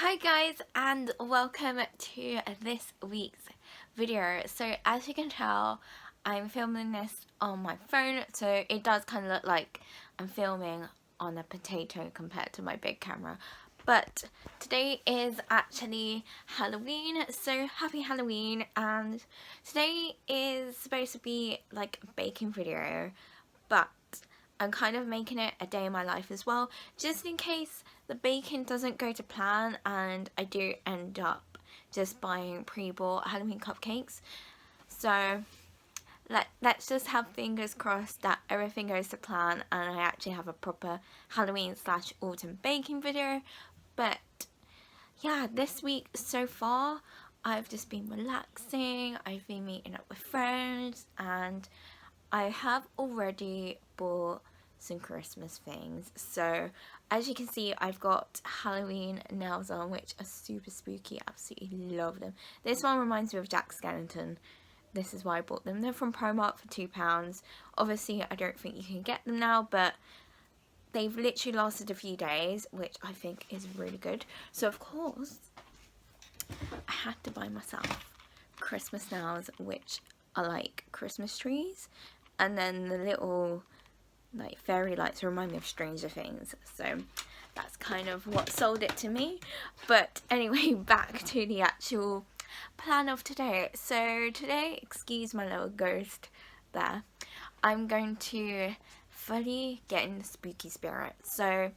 Hi guys, and welcome to this week's video. So as you can tell, I'm filming this on my phone, so it does kind of look like I'm filming on a potato compared to my big camera. But today is actually Halloween, so happy Halloween. And today is supposed to be like a baking video, but I'm kind of making it a day in my life as well, just in case the baking doesn't go to plan and I do end up just buying pre-bought Halloween cupcakes. So let's just have fingers crossed that everything goes to plan and I actually have a proper Halloween / autumn baking video. But yeah, this week so far I've just been relaxing, I've been meeting up with friends, and I have already bought some Christmas things. So as you can see, I've got Halloween nails on, which are super spooky. Absolutely love them. This one reminds me of Jack Skellington. This is why I bought them. They're from Primark for £2. Obviously I don't think you can get them now, but they've literally lasted a few days, which I think is really good. So of course I had to buy myself Christmas nails, which are like Christmas trees, and then the little like fairy lights remind me of Stranger Things, so that's kind of what sold it to me. But anyway, back to the actual plan of today. So today, excuse my little ghost there, I'm going to fully get in the spooky spirit. So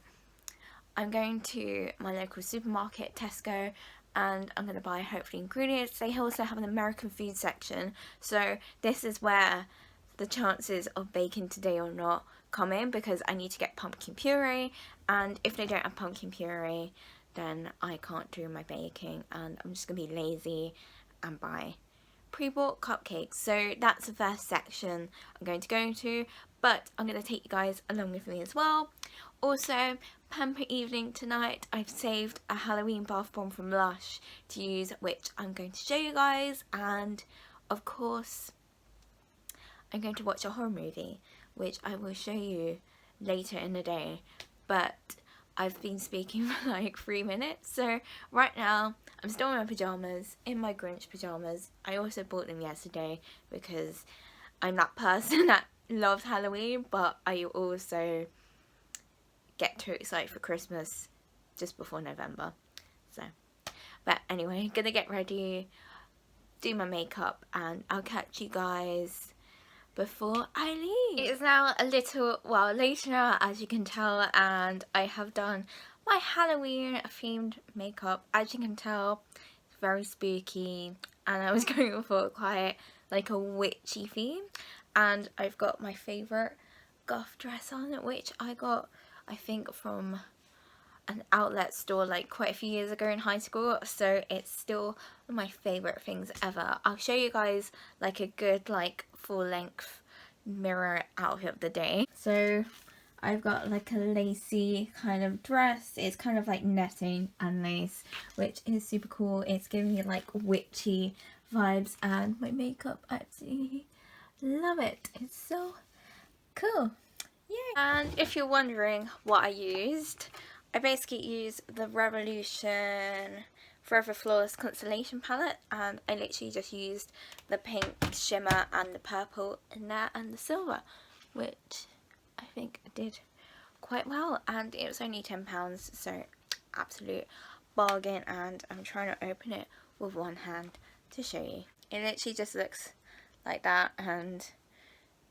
I'm going to my local supermarket, Tesco, and I'm going to buy hopefully ingredients. They also have an American food section, so this is where the chances of baking today or not come in, because I need to get pumpkin puree, and if they don't have pumpkin puree then I can't do my baking, and I'm just going to be lazy and buy pre-bought cupcakes. So that's the first section I'm going to go to, but I'm going to take you guys along with me as well. Also, pamper evening tonight, I've saved a Halloween bath bomb from Lush to use, which I'm going to show you guys, and of course I'm going to watch a horror movie, which I will show you later in the day. But I've been speaking for like 3 minutes, so right now I'm still in my pyjamas, in my Grinch pyjamas. I also bought them yesterday because I'm that person that loves Halloween, but I also get too excited for Christmas just before November. So, but anyway, gonna get ready, do my makeup, and I'll catch you guys before I leave. It is now a little while later now, as you can tell, and I have done my Halloween themed makeup. As you can tell, it's very spooky, and I was going for quite like a witchy theme, and I've got my favourite goth dress on, which I got I think from an outlet store like quite a few years ago in high school, so it's still one of my favourite things ever. I'll show you guys like a good like full length mirror outfit of the day. So I've got like a lacy kind of dress. It's kind of like netting and lace, which is super cool. It's giving me like witchy vibes, and my makeup, I absolutely love it. It's so cool. Yay! And if you're wondering what I used, I basically used the Revolution Forever Flawless Constellation palette, and I literally just used the pink shimmer and the purple in there and the silver, which I think did quite well, and it was only £10, so absolute bargain. And I'm trying to open it with one hand to show you. It literally just looks like that, and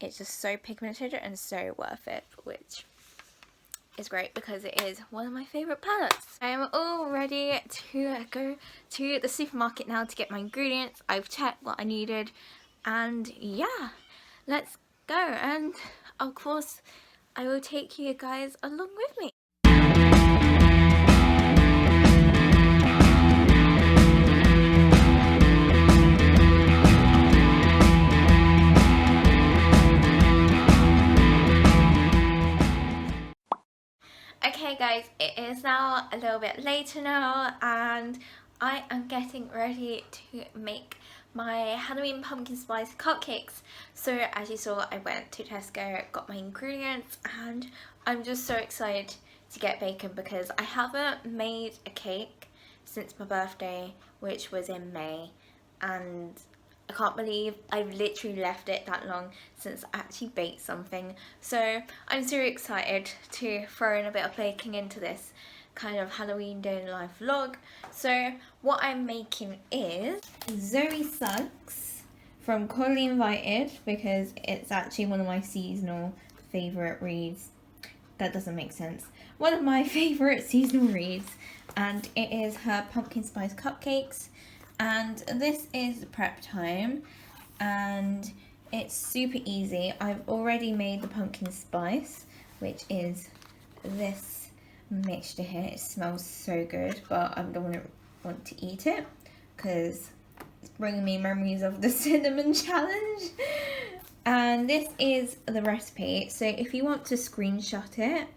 it's just so pigmented and so worth it, which is great because it is one of my favourite palettes. I am all ready to go to the supermarket now to get my ingredients. I've checked what I needed, and yeah, let's go. And of course I will take you guys along with me. Okay guys, it is now a little bit later now, and I am getting ready to make my Halloween pumpkin spice cupcakes. So as you saw, I went to Tesco, got my ingredients, and I'm just so excited to get baking because I haven't made a cake since my birthday, which was in May, and I can't believe I've literally left it that long since I actually baked something. So I'm super excited to throw in a bit of baking into this kind of Halloween day in life vlog. So what I'm making is Zoe Suggs from Cordially Invited, because it's actually one of my seasonal favourite reads. That doesn't make sense. One of my favourite seasonal reads, and it is her pumpkin spice cupcakes. And this is prep time, and it's super easy. I've already made the pumpkin spice, which is this mixture here. It smells so good, but I don't want to eat it because it's bringing me memories of the cinnamon challenge. And this is the recipe, so if you want to screenshot it,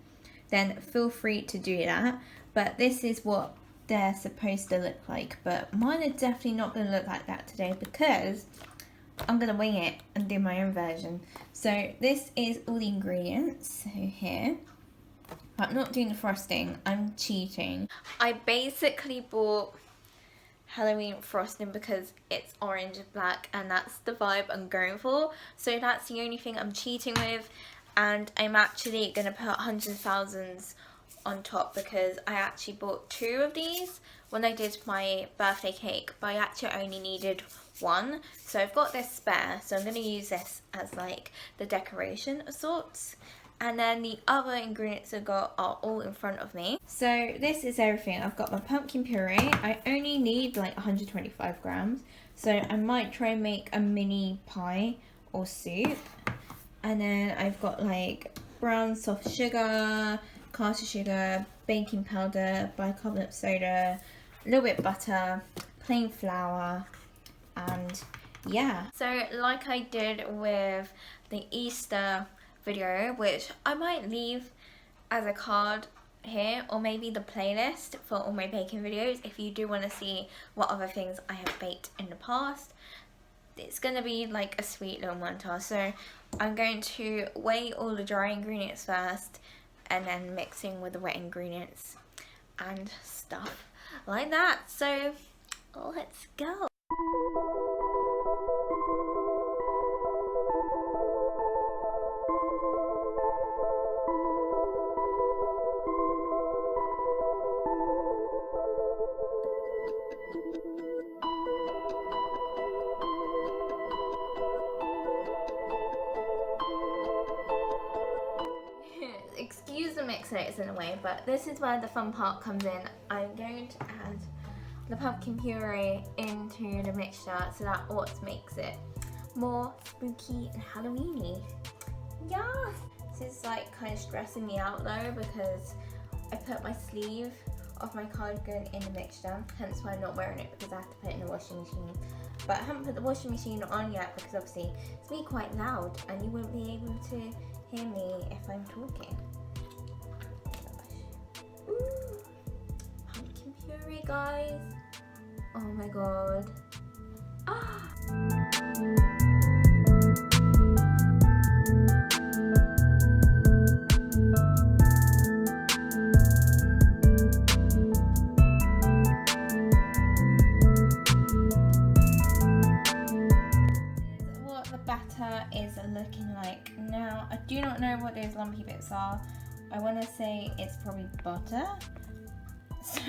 then feel free to do that. But this is what they're supposed to look like, but mine are definitely not going to look like that today because I'm going to wing it and do my own version. So this is all the ingredients. So here, but I'm not doing the frosting, I'm cheating. I basically bought Halloween frosting because it's orange and black, and that's the vibe I'm going for. So that's the only thing I'm cheating with, and I'm actually going to put hundreds of thousands on top because I actually bought 2 of these when I did my birthday cake, but I actually only needed 1. So I've got this spare, so I'm going to use this as like the decoration of sorts. And then the other ingredients I've got are all in front of me. So this is everything. I've got my pumpkin puree. I only need like 125 grams. So I might try and make a mini pie or soup. And then I've got like brown soft sugar, caster sugar, baking powder, bicarbonate soda, a little bit of butter, plain flour, and yeah. So like I did with the Easter video, which I might leave as a card here, or maybe the playlist for all my baking videos if you do want to see what other things I have baked in the past. It's going to be like a sweet little montage. So I'm going to weigh all the dry ingredients first, and then mixing with the wet ingredients and stuff like that. So let's go. Excuse the mix notes in a way, but this is where the fun part comes in. I'm going to add the pumpkin puree into the mixture, so that what makes it more spooky and Halloweeny. Yeah, this is like kind of stressing me out though because I put my sleeve of my cardigan in the mixture, hence why I'm not wearing it, because I have to put it in the washing machine. But I haven't put the washing machine on yet because obviously it's me quite loud and you won't be able to hear me if I'm talking. Ooh, pumpkin puree, guys. Oh my god. Ah. What the batter is looking like now. I do not know what those lumpy bits are. I want to say it's probably butter. So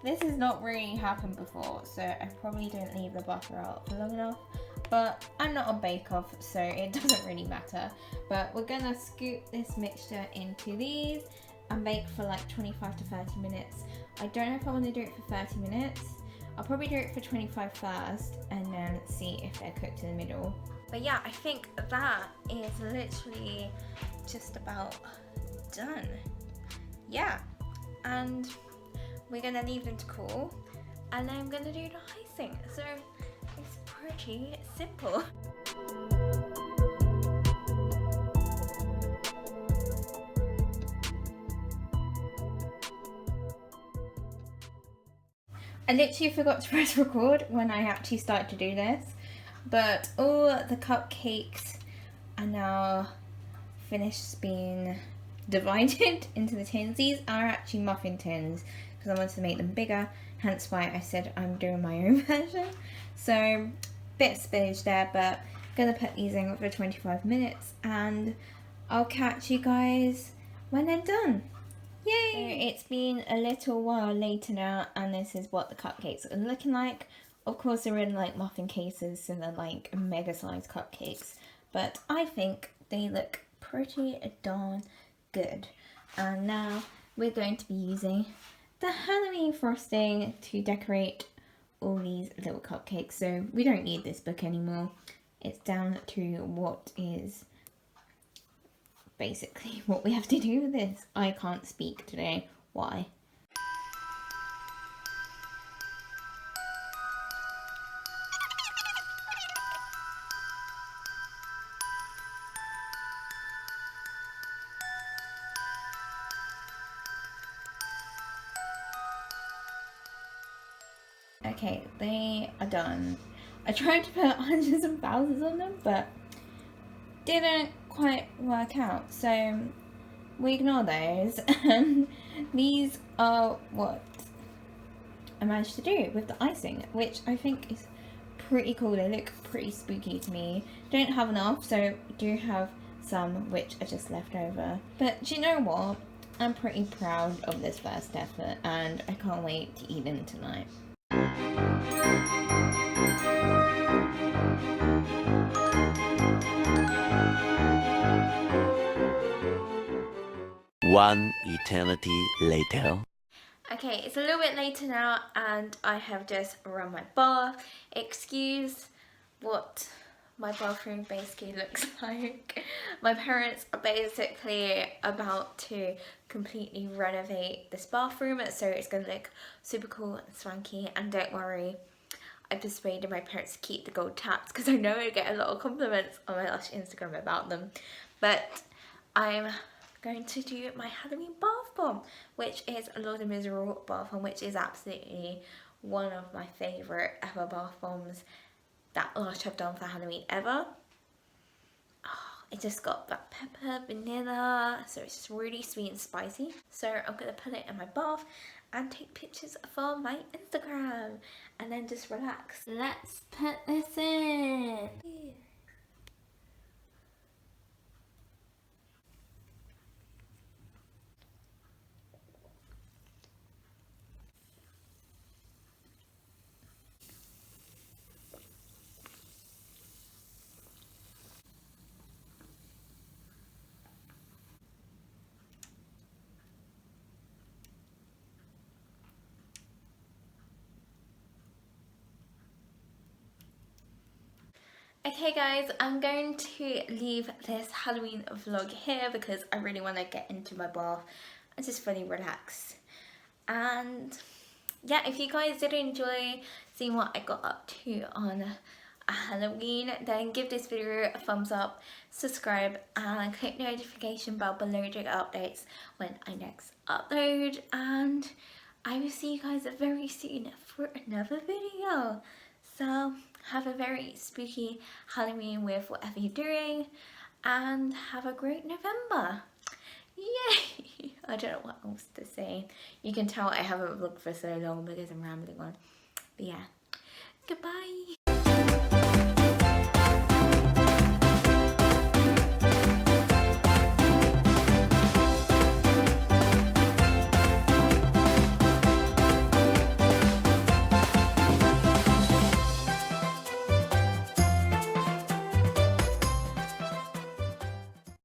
this has not really happened before, so I probably don't leave the butter out for long enough, but I'm not on Bake Off, so it doesn't really matter. But we're gonna scoop this mixture into these and bake for like 25 to 30 minutes. I don't know if I want to do it for 30 minutes. I'll probably do it for 25 first and then see if they're cooked in the middle. But yeah, I think that is literally just about done. Yeah, and we're gonna leave them to cool, and then I'm gonna do the icing. So it's pretty simple. I literally forgot to press record when I actually started to do this, but all the cupcakes are now finished being divided into the tins. These are actually muffin tins because I wanted to make them bigger, hence why I said I'm doing my own version. So bit of spillage there, but gonna put these in for 25 minutes and I'll catch you guys when they're done. Yay! So it's been a little while later now, and this is what the cupcakes are looking like. Of course they're in like muffin cases, so they're like mega sized cupcakes, but I think they look pretty darn good. And now we're going to be using the Halloween frosting to decorate all these little cupcakes. So we don't need this book anymore. It's down to what is basically what we have to do with this. I can't speak today. Why? Okay, they are done. I tried to put hundreds and thousands on them, but didn't quite work out. So we ignore those, and these are what I managed to do with the icing, which I think is pretty cool. They look pretty spooky to me. Don't have enough, so do have some which are just left over. But do you know what? I'm pretty proud of this first effort, and I can't wait to eat them tonight. One eternity later. Okay, it's a little bit later now and I have just run my bath. Excuse what my bathroom basically looks like. My parents are basically about to completely renovate this bathroom, so it's going to look super cool and swanky. And don't worry, I persuaded my parents to keep the gold taps because I know I get a lot of compliments on my last Instagram about them. But I'm going to do my Halloween bath bomb, which is a Lord of Miserable bath bomb, which is absolutely one of my favourite ever bath bombs that I've done for Halloween ever. Oh, it just got black pepper, vanilla, so it's just really sweet and spicy. So I'm going to put it in my bath and take pictures for my Instagram and then just relax. Let's put this in. Okay guys, I'm going to leave this Halloween vlog here because I really want to get into my bath and just fully relax. And yeah, if you guys did enjoy seeing what I got up to on Halloween, then give this video a thumbs up, subscribe and click the notification bell below to get updates when I next upload. And I will see you guys very soon for another video. So have a very spooky Halloween with whatever you're doing and have a great November. Yay! I don't know what else to say. You can tell I haven't vlogged for so long because I'm rambling on. But yeah, goodbye.